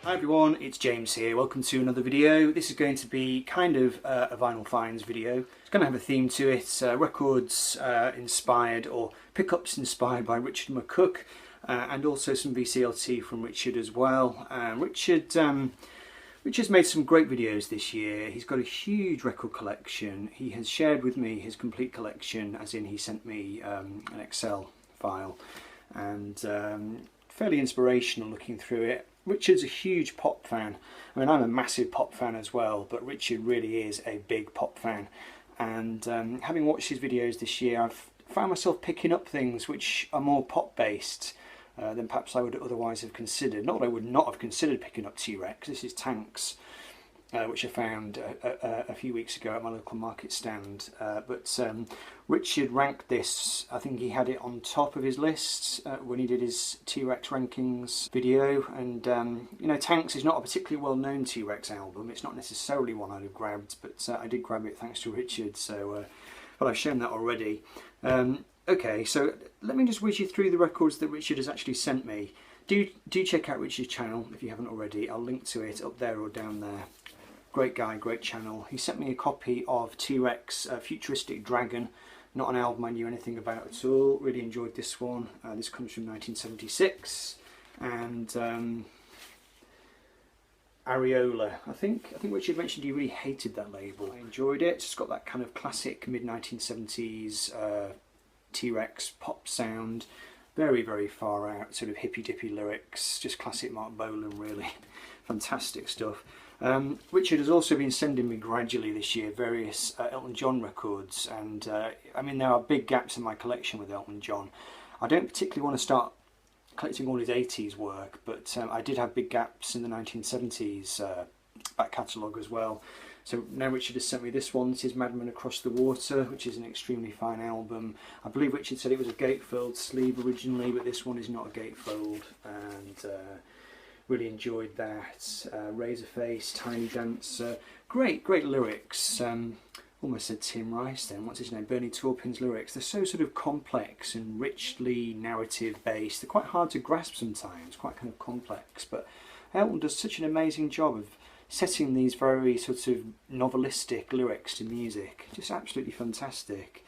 Hi everyone, it's James here. Welcome to another video. This is going to be kind of a vinyl finds video. It's going to have a theme to it, records inspired or pickups inspired by Richard McCook, and also some VCLT from Richard as well. Richard's made some great videos this year. He's got a huge record collection. He has shared with me his complete collection, as in he sent me an Excel file, and fairly inspirational looking through it. Richard's a huge pop fan. I mean, I'm a massive pop fan as well, but Richard really is a big pop fan. And having watched his videos this year, I've found myself picking up things which are more pop based than perhaps I would otherwise have considered. Not that I would not have considered picking up T-Rex. This is Tanks, which I found a few weeks ago at my local market stand. But Richard ranked this, I think he had it on top of his list when he did his T-Rex rankings video. And you know, Tanks is not a particularly well-known T-Rex album. It's not necessarily one I'd have grabbed, but I did grab it thanks to Richard, so but I've shown that already. Okay, so let me just whiz you through the records that Richard has actually sent me. Do check out Richard's channel if you haven't already. I'll link to it up there or down there. Great guy, great channel. He sent me a copy of T-Rex Futuristic Dragon, not an album I knew anything about at all. Really enjoyed this one. This comes from 1976, and Areola. I think Richard mentioned he really hated that label. I enjoyed it. It's got that kind of classic mid-1970s T-Rex pop sound. Very, very far out, sort of hippy-dippy lyrics. Just classic Mark Bolan, really. Fantastic stuff. Richard has also been sending me gradually this year various Elton John records, and I mean, there are big gaps in my collection with Elton John. I don't particularly want to start collecting all his 80s work, but I did have big gaps in the 1970s back catalogue as well. So now Richard has sent me this one. This is Madman Across the Water, which is an extremely fine album. I believe Richard said it was a gatefold sleeve originally, but this one is not a gatefold, and really enjoyed that. Razorface, Tiny Dancer, great lyrics. Almost said Tim Rice then, what's his name? Bernie Taupin's lyrics. They're so sort of complex and richly narrative based. They're quite hard to grasp sometimes, quite kind of complex, but Elton does such an amazing job of setting these very sort of novelistic lyrics to music. Just absolutely fantastic.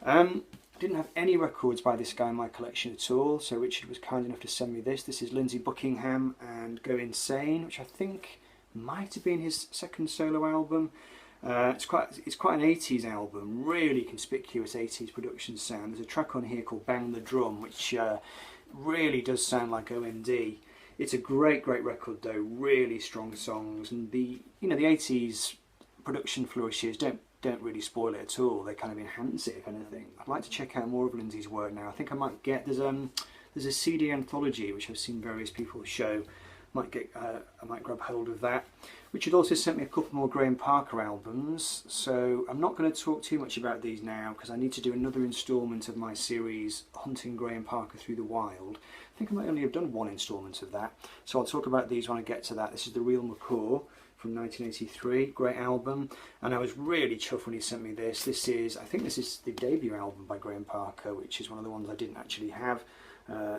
Didn't have any records by this guy in my collection at all, so Richard was kind enough to send me this. This is Lindsey Buckingham and Go Insane, which I think might have been his second solo album. It's quite an 80s album, really conspicuous 80s production sound. There's a track on here called Bang the Drum, which really does sound like OMD. It's a great record though, really strong songs, and the 80s production flourishes don't really spoil it at all. They kind of enhance it, if anything. I'd like to check out more of Lindsey's work now. I think I might get, there's a CD anthology which I've seen various people show. I might grab hold of that. Richard also sent me a couple more Graham Parker albums, so I'm not going to talk too much about these now because I need to do another instalment of my series Hunting Graham Parker Through the Wild. I think I might only have done one instalment of that, so I'll talk about these when I get to that. This is The Real McCaw from 1983, great album, and I was really chuffed when he sent me this. I think this is the debut album by Graham Parker, which is one of the ones I didn't actually have.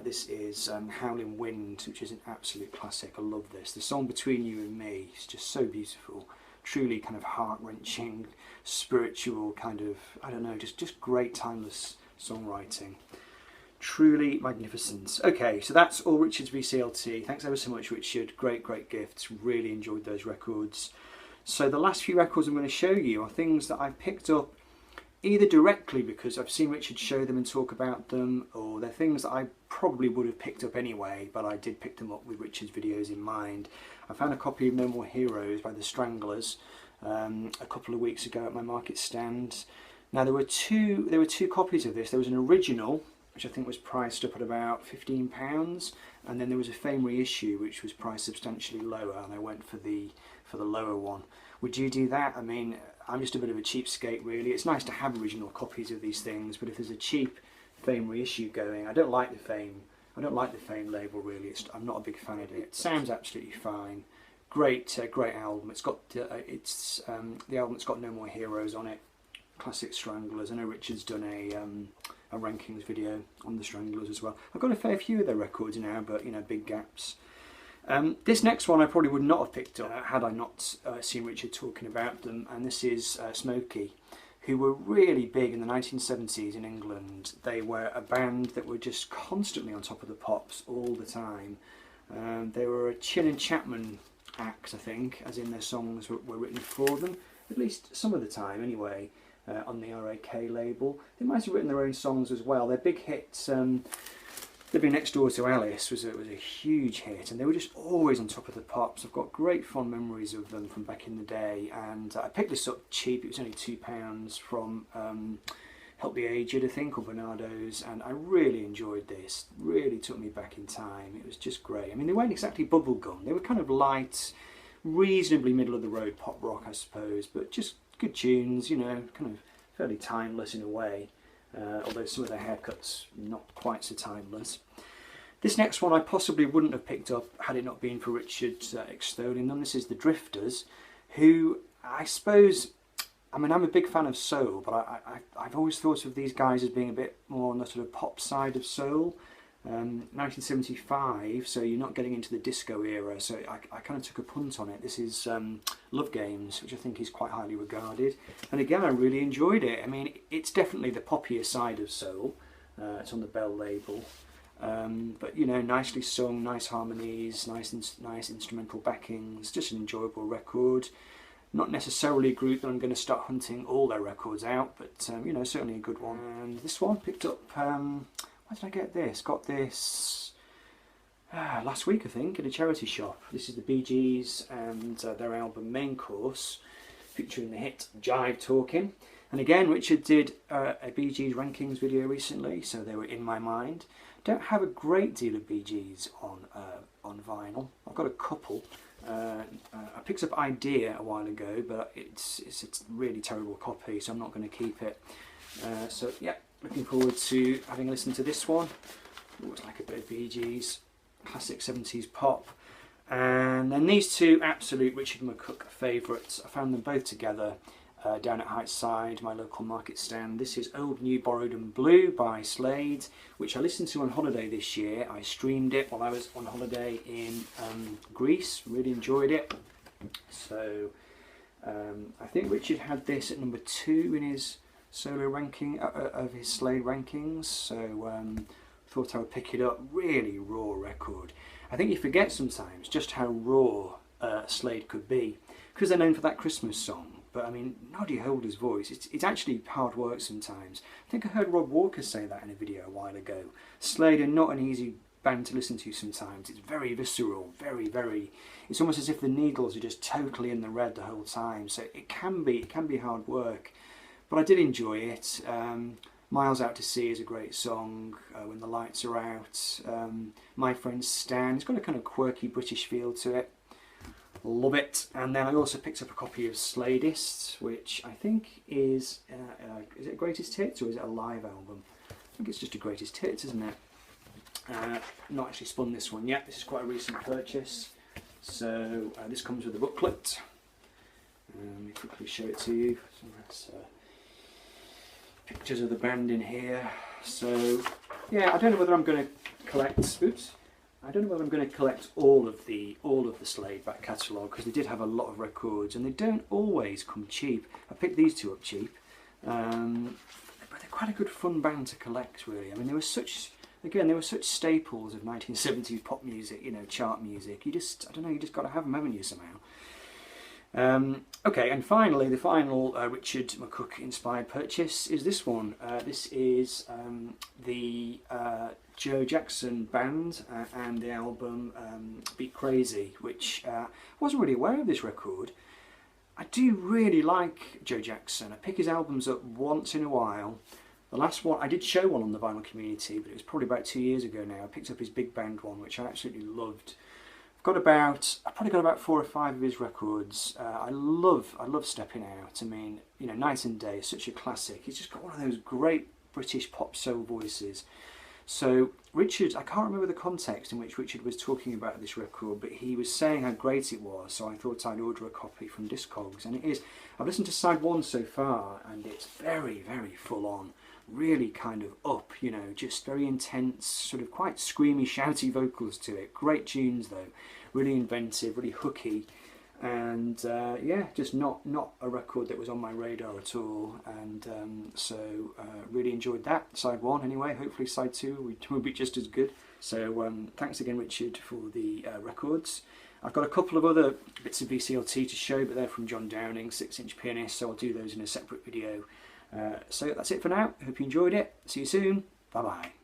This is Howling Wind, which is an absolute classic. I love this. The song Between You and Me is just so beautiful, truly kind of heart-wrenching, spiritual kind of, I don't know, just great timeless songwriting. Truly magnificent. Okay, so that's all Richard's VCLT. Thanks ever so much, Richard. Great gifts. Really enjoyed those records. So the last few records I'm going to show you are things that I've picked up either directly because I've seen Richard show them and talk about them, or they're things that I probably would have picked up anyway, but I did pick them up with Richard's videos in mind. I found a copy of No More Heroes by the Stranglers a couple of weeks ago at my market stand. Now there were two copies of this. There was an original, which I think was priced up at about £15, and then there was a Fame reissue which was priced substantially lower, and I went for the lower one. Would you do that? I mean, I'm just a bit of a cheapskate really. It's nice to have original copies of these things, but if there's a cheap Fame reissue going, I don't like the Fame label really. I'm not a big fan of it. It sounds absolutely fine. Great album. It's got the album that's got No More Heroes on it. Classic Stranglers. I know Richard's done a rankings video on the Stranglers as well. I've got a fair few of their records now, but you know, big gaps. This next one I probably would not have picked up had I not seen Richard talking about them, and this is Smokey, who were really big in the 1970s in England. They were a band that were just constantly on top of the pops all the time. They were a Chin and Chapman act, I think, as in their songs were written for them, at least some of the time anyway, on the RAK label. They might have written their own songs as well. Their big hits, Living Next Door to Alice was a huge hit, and they were just always on top of the pops. I've got great fond memories of them from back in the day, and I picked this up cheap. It was only £2 from Help the Aged, I think, or Bernardo's, and I really enjoyed this. Really took me back in time. It was just great. I mean, they weren't exactly bubblegum. They were kind of light, reasonably middle of the road pop rock, I suppose, but just good tunes, you know, kind of fairly timeless in a way. Although some of their haircuts not quite so timeless. This next one I possibly wouldn't have picked up had it not been for Richard extolling them. This is the Drifters, who I suppose, I mean, I'm a big fan of soul, but I've always thought of these guys as being a bit more on the sort of pop side of soul. 1975, so you're not getting into the disco era, so I kind of took a punt on it. This is Love Games, which I think is quite highly regarded, and again I really enjoyed it. I mean, it's definitely the poppier side of soul. It's on the Bell label, but you know, nicely sung, nice harmonies, nice instrumental backings, just an enjoyable record. Not necessarily a group that I'm going to start hunting all their records out, but you know, certainly a good one. And this one picked up, where did I get this? Got this last week, I think, at a charity shop. This is the Bee Gees and their album Main Course, featuring the hit Jive Talking. And again, Richard did a Bee Gees rankings video recently, so they were in my mind. Don't have a great deal of Bee Gees on vinyl. I've got a couple. I picked up Idea a while ago, but it's a really terrible copy, so I'm not going to keep it. So yeah, looking forward to having a listen to this one. Looks like a bit of Bee Gees, classic 70s pop. And then these two absolute Richard McCook favourites. I found them both together down at Heightside, my local market stand. This is Old, New, Borrowed and Blue by Slade, which I listened to on holiday this year. I streamed it while I was on holiday in Greece. Really enjoyed it. So I think Richard had this at number 2 in his solo ranking of his Slade rankings, so thought I would pick it up. Really raw record. I think you forget sometimes just how raw Slade could be, because they're known for that Christmas song, but I mean, Noddy Holder's voice, it's actually hard work sometimes. I think I heard Rob Walker say that in a video a while ago. Slade are not an easy band to listen to sometimes. It's very visceral, very, it's almost as if the needles are just totally in the red the whole time, so it can be hard work. But I did enjoy it. Miles Out to Sea is a great song, When the Lights Are Out. My Friend Stan, it's got a kind of quirky British feel to it. Love it. And then I also picked up a copy of Sladists, which I think is it a Greatest Hits or is it a live album? I think it's just a Greatest Hits, isn't it? Not actually spun this one yet. This is quite a recent purchase. So this comes with a booklet. Let me quickly show it to you. So that's pictures of the band in here. So yeah, I don't know whether I'm going to collect. Oops. I don't know whether I'm going to collect all of the Slade back catalogue, because they did have a lot of records and they don't always come cheap. I picked these two up cheap, but they're quite a good fun band to collect, really. I mean, they were such staples of 1970s pop music, you know, chart music. I don't know, you just got to have them, haven't you, somehow? Okay, and finally, the final Richard McCook inspired purchase is this one. This is the Joe Jackson Band and the album Beat Crazy, which I wasn't really aware of this record. I do really like Joe Jackson. I pick his albums up once in a while. The last one, I did show one on the vinyl community, but it was probably about 2 years ago now. I picked up his big band one, which I absolutely loved. I've probably got about 4 or 5 of his records. I love Stepping Out. I mean, you know, Night and Day is such a classic. He's just got one of those great British pop soul voices. So Richard, I can't remember the context in which Richard was talking about this record, but he was saying how great it was, so I thought I'd order a copy from Discogs, and it is. I've listened to side 1 so far, and it's very, very full on. really kind of up, you know, just very intense, sort of quite screamy, shouty vocals to it. Great tunes though, really inventive, really hooky, and yeah, just not a record that was on my radar at all. And so really enjoyed that, side one anyway. Hopefully side two will be just as good. So thanks again, Richard, for the records. I've got a couple of other bits of VCLT to show, but they're from John Downing, 6-inch pianist, so I'll do those in a separate video. So that's it for now. I hope you enjoyed it. See you soon. Bye bye.